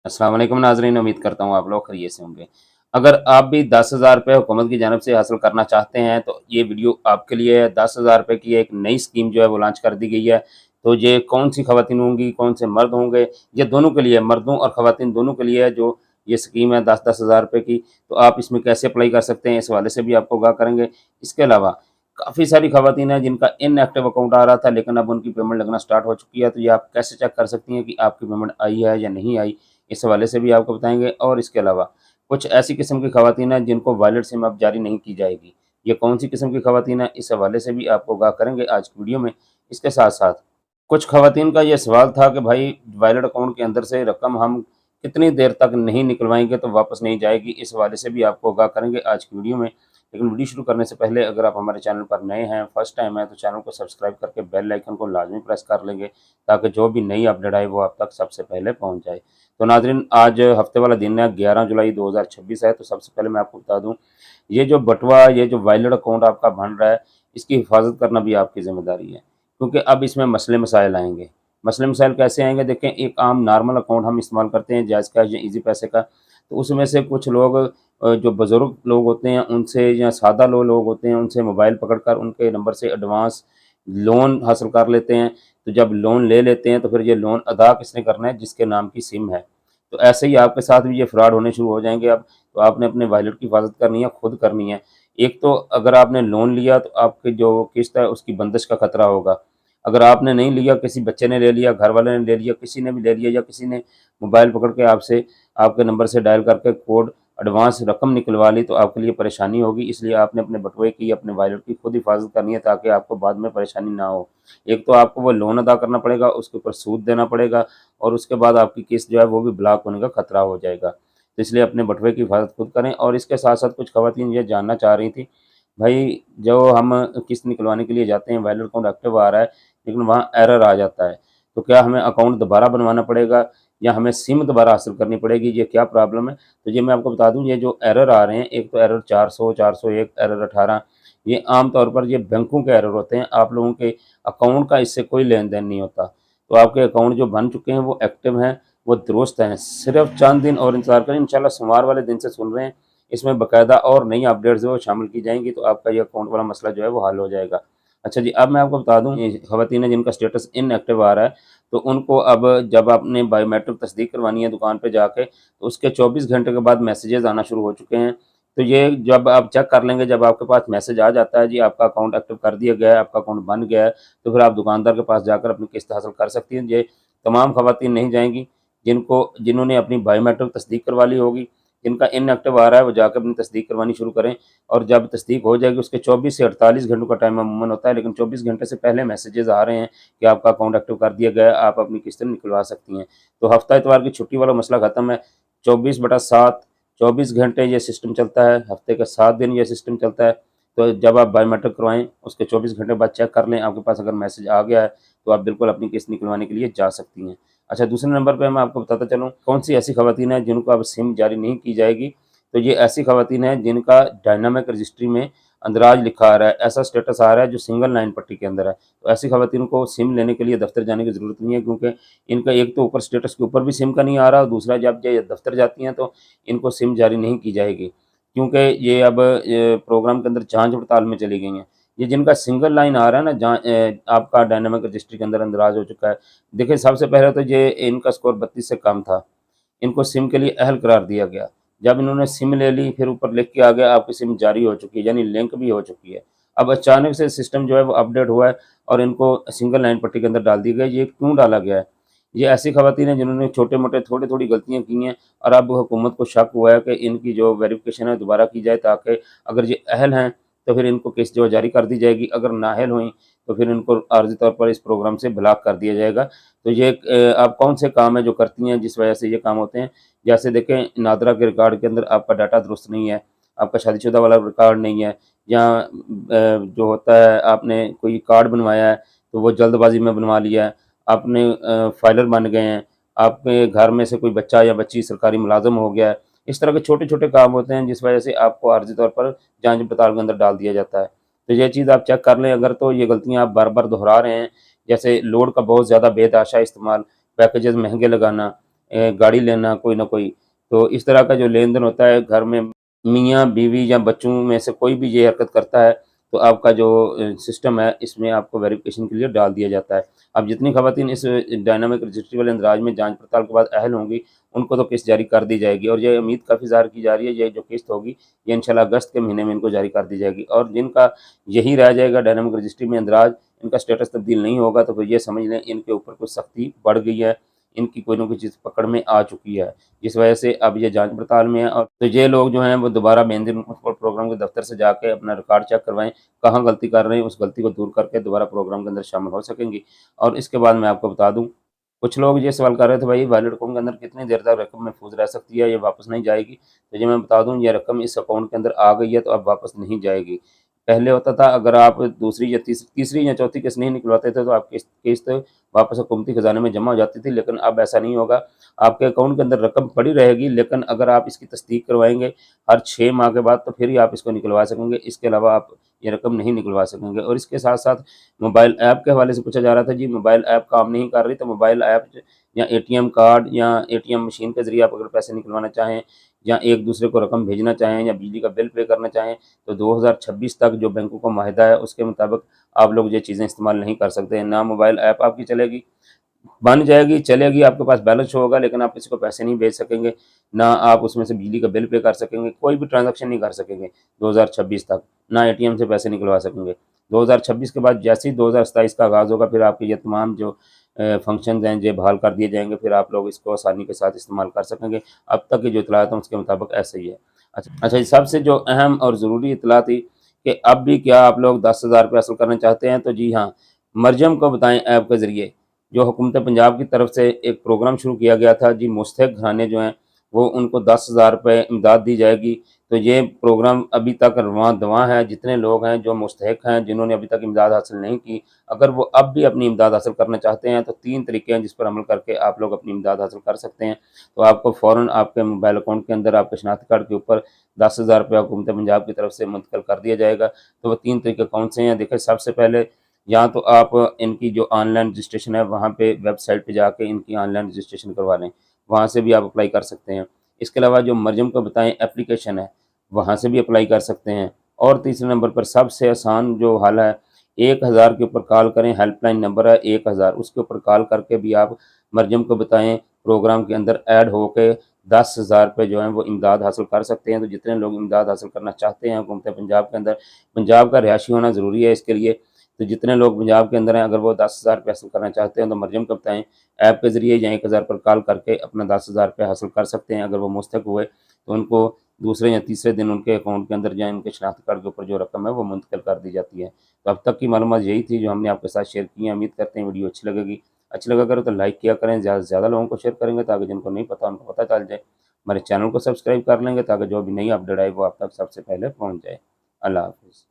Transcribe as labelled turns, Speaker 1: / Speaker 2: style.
Speaker 1: अस्सलाम वालेकुम नाज़रीन, उम्मीद करता हूँ आप लोग खैरियत से होंगे। अगर आप भी 10,000 रुपए हुकूमत की जानिब से हासिल करना चाहते हैं, तो ये वीडियो आपके लिए है। 10,000 रुपए की एक नई स्कीम जो है वो लॉन्च कर दी गई है। तो ये कौन-सी ख़वातीन होंगी, कौन से मर्द होंगे, ये दोनों के लिए, मर्दों और ख़वातीन दोनों के लिए है जो ये स्कीम है 10-10 हज़ार रुपए की। तो आप इसमें कैसे अप्लाई कर सकते हैं, इस हवाले से भी आपको आगाह करेंगे। इसके अलावा काफ़ी सारी ख़वातीन हैं जिनका इनएक्टिव अकाउंट आ रहा था, लेकिन अब उनकी पेमेंट लगना स्टार्ट हो चुकी है। तो ये आप कैसे चेक कर सकती हैं कि आपकी पेमेंट आई है या नहीं आई? इस हवाले से भी आपको बताएँगे और इसके अलावा कुछ ऐसी किस्म की ख़वातीन हैं जिनको वॉलेट सिम अब जारी नहीं की जाएगी। ये कौन-सी किस्म की ख़वातीन हैं, इस हवाले से भी आपको आगाह करेंगे आज की वीडियो में। इसके साथ-साथ कुछ ख़वातीन का ये सवाल था कि भाई वॉलेट अकाउंट के अंदर से रकम हम कितनी देर तक नहीं निकलवाएँगे तो वापस नहीं जाएगी, इस हवाले से भी आपको आगाह करेंगे आज की वीडियो में। लेकिन वीडियो शुरू करने से पहले अगर आप हमारे चैनल पर नए हैं, फर्स्ट टाइम है, तो चैनल को सब्सक्राइब करके बेल आइकन को लाज़मी प्रेस कर लेंगे, ताकि जो भी नई अपडेट आए वो आप तक सबसे पहले पहुँच जाए। तो नाज़रीन, आज हफ्ते वाला दिन है, 11 जुलाई 2026 है। तो सबसे पहले मैं आपको बता दूँ, ये जो बटुआ, ये जो वॉलेट अकाउंट आपका बन रहा है, इसकी हिफाज़त करना भी आपकी ज़िम्मेदारी है, क्योंकि अब इसमें मसले-मसाइल आएँगे। मसले-मसाइल कैसे आएँगे? देखें, एक आम नॉर्मल अकाउंट हम इस्तेमाल करते हैं जायज़ कैश या ईज़ी पैसे का, तो उसमें से कुछ लोग जो बुज़ुर्ग लोग होते हैं उनसे, या सादा लोग होते हैं, उनसे मोबाइल पकड़कर उनके नंबर से एडवांस लोन हासिल कर लेते हैं। तो जब लोन ले लेते हैं तो फिर ये लोन अदा किसने करना है? जिसके नाम की सिम है। तो ऐसे ही आपके साथ भी ये फ्रॉड होने शुरू हो जाएँगे अब। तो आपने अपने वॉलेट की हिफाज़त करनी है, खुद करनी है। एक तो अगर आपने लोन लिया तो आपकी जो किस्त है उसकी बंदिश का खतरा होगा। अगर आपने नहीं लिया, किसी बच्चे ने ले लिया, घर वाले ने ले लिया, किसी ने भी ले लिया, या किसी ने मोबाइल पकड़ के आपसे, आपके नंबर से डायल करके कोड एडवांस रकम निकलवा ली, तो आपके लिए परेशानी होगी। इसलिए आपने अपने बटुए की, अपने वॉलेट की खुद हिफाज़त करनी है, ताकि आपको बाद में परेशानी ना हो। एक तो आपको वो लोन अदा करना पड़ेगा, उसके ऊपर सूद देना पड़ेगा, और उसके बाद आपकी किस्त जो है वो भी ब्लॉक होने का खतरा हो जाएगा। तो इसलिए अपने बटुए की हिफाज़त खुद करें। और इसके साथ-साथ कुछ ख़वातीन ये जानना चाह रही थी, भाई जो हम किस्त निकलवाने के लिए जाते हैं, वॉलेट अकाउंट एक्टिव आ रहा है, लेकिन वहाँ एरर आ जाता है। तो क्या हमें अकाउंट दोबारा बनवाना पड़ेगा, या हमें सिम दोबारा हासिल करनी पड़ेगी? ये क्या प्रॉब्लम है? तो ये मैं आपको बता दूँ, ये जो एरर आ रहे हैं, एक तो एरर 400, 401, एरर 18, ये आम तौर पर ये बैंकों के एरर होते हैं। आप लोगों के अकाउंट का इससे कोई लेन-देन नहीं होता। तो आपके अकाउंट जो बन चुके हैं वो एक्टिव हैं, वो दुरुस्त हैं। सिर्फ़ चंद दिन और इंतज़ार करें, इंशाल्लाह सोमवार वाले दिन से सुन रहे हैं, इसमें बाकायदा और नई अपडेट्स जो है वो शामिल की जाएँगी, तो आपका ये अकाउंट वाला मसला जो है वो हल हो जाएगा। अच्छा जी, अब मैं आपको बता दूँ, ये ख़वातीन जिनका स्टेटस इनएक्टिव आ रहा है, तो उनको अब जब आपने बायोमेट्रिक तस्दीक करवानी है दुकान पे जाके, तो उसके 24 घंटे के बाद मैसेजेस आना शुरू हो चुके हैं। तो ये जब आप चेक कर लेंगे, जब आपके पास मैसेज आ जाता है, जी आपका अकाउंट एक्टिव कर दिया गया है, आपका अकाउंट बन गया है, तो फिर आप दुकानदार के पास जाकर अपनी किस्त हासिल कर सकती हैं। ये तमाम ख़वातीन नहीं जाएँगी जिन्होंने अपनी बायोमेट्रिक तस्दीक करवा ली होगी। जिनका इनएक्टिव आ रहा है, वो जाकर अपनी तस्दीक करवानी शुरू करें, और जब तस्दीक हो जाएगी उसके 24 से 48 घंटों का टाइम अमूमन होता है, लेकिन 24 घंटे से पहले मैसेजेस आ रहे हैं कि आपका अकाउंट एक्टिव कर दिया गया है, आप अपनी किस्तें निकलवा सकती हैं। तो हफ्ता इतवार की छुट्टी वाला मसला ख़त्म है। 24/7 24 घंटे ये सिस्टम चलता है, हफ्ते के 7 दिन ये सिस्टम चलता है। तो जब आप बायोमेट्रिक करवाएँ, उसके 24 घंटे बाद चेक कर लें, आपके पास अगर मैसेज आ गया है, तो आप बिल्कुल अपनी किस्त निकलवाने के लिए जा सकती हैं। अच्छा, दूसरे नंबर पे मैं आपको बताता चलूँ, कौन-सी ऐसी ख़वातीन हैं जिनको अब सिम जारी नहीं की जाएगी। तो ये ऐसी ख़वातीन हैं जिनका डायनामिक रजिस्ट्री में अंदराज लिखा आ रहा है, ऐसा स्टेटस आ रहा है जो सिंगल लाइन पट्टी के अंदर है। तो ऐसी ख़वातीन को सिम लेने के लिए दफ़्तर जाने की ज़रूरत नहीं है, क्योंकि इनका एक तो ऊपर स्टेटस के ऊपर भी सिम का नहीं आ रहा, और दूसरा जब ये दफ़्तर जाती हैं तो इनको सिम जारी नहीं की जाएगी, क्योंकि ये अब प्रोग्राम के अंदर जाँच-पड़ताल में चली गई हैं। ये जिनका सिंगल लाइन आ रहा है ना, जहाँ आपका डायनामिक रजिस्ट्री के अंदर अंदराज हो चुका है। देखिए, सबसे पहले तो ये इनका स्कोर 32 से कम था, इनको सिम के लिए अहल करार दिया गया। जब इन्होंने सिम ले ली, फिर ऊपर लिख के आ गया आपकी सिम जारी हो चुकी है, यानी लिंक भी हो चुकी है। अब अचानक से सिस्टम जो है वो अपडेट हुआ है, और इनको सिंगल लाइन पट्टी के अंदर डाल दी गई। ये क्यों डाला गया है? ये ऐसी ख़वातीन हैं जिन्होंने छोटे-मोटे, थोड़ी-थोड़ी गलतियाँ की हैं, और अब हुकूमत को शक हुआ है कि इनकी जो वेरिफ़िकेशन है दोबारा की जाए, ताकि अगर ये अहल हैं तो फिर इनको किस्त जो है जारी कर दी जाएगी, अगर नाअहल हुईं तो फिर इनको आर्ज़ी तौर पर इस प्रोग्राम से ब्लॉक कर दिया जाएगा। तो ये आप कौन से काम हैं जो करती हैं जिस वजह से ये काम होते हैं? जैसे देखें, नादरा के रिकॉर्ड के अंदर आपका डाटा दुरुस्त नहीं है, आपका शादीशुदा वाला रिकॉर्ड नहीं है, या जो होता है आपने कोई कार्ड बनवाया है तो वो जल्दबाज़ी में बनवा लिया है, आपने फाइलर बन गए हैं, आपके घर में से कोई बच्चा या बच्ची सरकारी मुलाज़िम हो गया है। इस तरह के छोटे-छोटे काम होते हैं जिस वजह से आपको आर्ज़ी तौर पर जाँच-पड़ताल के अंदर डाल दिया जाता है। तो ये चीज़ आप चेक कर लें अगर, तो ये गलतियाँ आप बार-बार दोहरा रहे हैं, जैसे लोड का बहुत ज़्यादा बेतहाशा इस्तेमाल, पैकेजेज़ महँगे लगाना, गाड़ी लेना कोई ना कोई। तो इस तरह का जो लेन-देन होता है घर में मियाँ-बीवी या बच्चों में से कोई भी ये हरकत करता है, तो आपका जो सिस्टम है इसमें आपको वेरिफ़िकेशन के लिए डाल दिया जाता है। अब जितनी ख़वातीन इस डायनामिक रजिस्ट्री वाले इंदराज में जाँच पड़ताल के बाद अहल होंगी, उनको तो किस्त जारी कर दी जाएगी और ये उम्मीद काफ़ी ज़ाहिर की जा रही है, ये जो किस्त होगी, ये इंशाल्लाह अगस्त के महीने में इनको जारी कर दी जाएगी और जिनका यही रह जाएगा डायनामिक रजिस्ट्री में इंदराज, इनका स्टेटस तब्दील नहीं होगा, तो फिर ये समझ लें इनके ऊपर कुछ सख्ती बढ़ गई है, इनकी कोई न कोई चीज़ पकड़ में आ चुकी है। जिस वजह से अब ये जाँच पड़ताल में है और तो ये लोग जो हैं वो दोबारा मेहंदी मुनक़िद प्रोग्राम के दफ़्तर से जाके अपना रिकॉर्ड चेक करवाएँ, कहाँ गलती कर रहे हैं, उस गलती को दूर करके दोबारा प्रोग्राम के अंदर शामिल हो सकेंगी। और इसके बाद मैं आपको बता दूँ, कुछ लोग ये सवाल कर रहे थे भाई वॉलेट अकाउंट के अंदर कितनी देर तक रकम महफूज़ रह सकती है, ये वापस नहीं जाएगी? तो ये मैं बता दूँ ये रकम इस अकाउंट के अंदर आ गई है तो अब वापस नहीं जाएगी। पहले होता था अगर आप दूसरी या तीसरी या चौथी किस्त नहीं निकलवाते थे तो आपकी किस्त वापस हुकूमती खज़ाने में जमा हो जाती थी, लेकिन अब ऐसा नहीं होगा। आपके अकाउंट के अंदर रकम पड़ी रहेगी, लेकिन अगर आप इसकी तस्दीक करवाएँगे हर 6 माह के बाद तो फिर ही आप इसको निकलवा सकेंगे। इसके अलावा आप ये रकम नहीं निकलवा सकेंगे। और इसके साथ-साथ मोबाइल ऐप के हवाले से पूछा जा रहा था, जी मोबाइल ऐप काम नहीं कर रही, तो मोबाइल ऐप या एटीएम कार्ड या एटीएम मशीन के ज़रिए आप अगर पैसे निकलवाना चाहें या एक दूसरे को रकम भेजना चाहें या बिजली का बिल पे करना चाहें, तो 2026 तक जो बैंकों का माहिदा है उसके मुताबिक आप लोग ये चीज़ें इस्तेमाल नहीं कर सकते। ना मोबाइल ऐप आपकी चलेगी, बन जाएगी, चलेगी, आपके पास बैलेंस शो होगा लेकिन आप किसी को पैसे नहीं भेज सकेंगे, ना आप उसमें से बिजली का बिल पे कर सकेंगे, कोई भी ट्रांज़ैक्शन नहीं कर सकेंगे 2026 तक, ना एटीएम से पैसे निकलवा सकेंगे। 2026 के बाद जैसे ही 2027 का आगाज़ होगा फिर आपके ये तमाम जो फ़ंक्शंस हैं ये बहाल कर दिए जाएँगे, फिर आप लोग इसको आसानी के साथ इस्तेमाल कर सकेंगे। अब तक की जो इत्तलात हैं उसके मुताबिक ऐसा ही है। अच्छा, सबसे जो अहम और ज़रूरी इत्तला थी कि अब भी क्या आप लोग 10,000 रुपये हासिल करना चाहते हैं? तो जी हाँ, मरजम को बताएँ ऐप के ज़रिए। जो हुकूमत पंजाब की तरफ से एक प्रोग्राम शुरू किया गया था जी, मुस्तहिक घराने जो हैं वो उनको 10,000 रुपये इमदाद दी जाएगी। तो ये प्रोग्राम अभी तक रवां-दवां है, जितने लोग हैं जो मुस्तहिक हैं, जिन्होंने अभी तक इमदाद हासिल नहीं की, अगर वो अब भी अपनी इमदाद हासिल करना चाहते हैं तो 3 तरीके हैं जिस पर अमल करके आप लोग अपनी इमदाद हासिल कर सकते हैं। तो आपको फ़ौरन आपके मोबाइल अकाउंट के अंदर आपके शनाख्ती कार्ड के ऊपर 10,000 रुपये हुकूमत पंजाब की तरफ से मुंतकिल कर दिया जाएगा। तो वो 3 तरीके कौन से हैं? देखिए, सबसे पहले या तो आप इनकी जो ऑनलाइन रजिस्ट्रेशन है वहाँ पे वेबसाइट पे जाके इनकी ऑनलाइन रजिस्ट्रेशन करवा लें, वहाँ से भी आप अप्लाई कर सकते हैं। इसके अलावा जो मरजम को बताएँ एप्लीकेशन है, वहाँ से भी अप्लाई कर सकते हैं। और तीसरे नंबर पर सबसे आसान जो हल है, 1000 के ऊपर कॉल करें, हेल्पलाइन नंबर है 1000, उसके ऊपर कॉल करके भी आप मरजम को बताएँ प्रोग्राम के अंदर ऐड होके 10,000 रुपये जो हैं वो इमदाद हासिल कर सकते हैं। तो जितने लोग इमदाद हासिल करना चाहते हैं हुकूमत पंजाब के अंदर, पंजाब का रिहायशी होना ज़रूरी है इसके लिए। तो जितने लोग पंजाब के अंदर हैं अगर वो 10,000 रुपये हासिल करना चाहते हैं तो मरजम को बताएँ ऐप के ज़रिए या 1000 पर कॉल करके अपना 10,000 रुपये हासिल कर सकते हैं। अगर वो मुस्तहिक हुए तो उनको दूसरे या तीसरे दिन उनके अकाउंट के अंदर या उनके शनाख्ती कार्ड के ऊपर जो रकम है वो मुंतकिल कर दी जाती है। तो अब तक की मालूमात यही थी जो हमने आपके साथ शेयर की है। उम्मीद करते हैं वीडियो अच्छी लगेगी। अच्छी लगा करो तो लाइक किया करें, ज़्यादा से ज़्यादा लोगों को शेयर करेंगे ताकि जिनको नहीं पता उनको पता चल जाए। हमारे चैनल को सब्सक्राइब कर लेंगे ताकि जो भी नई अपडेट आए वो आप तक सबसे पहले पहुँच जाए। अल्लाह हाफ़िज़।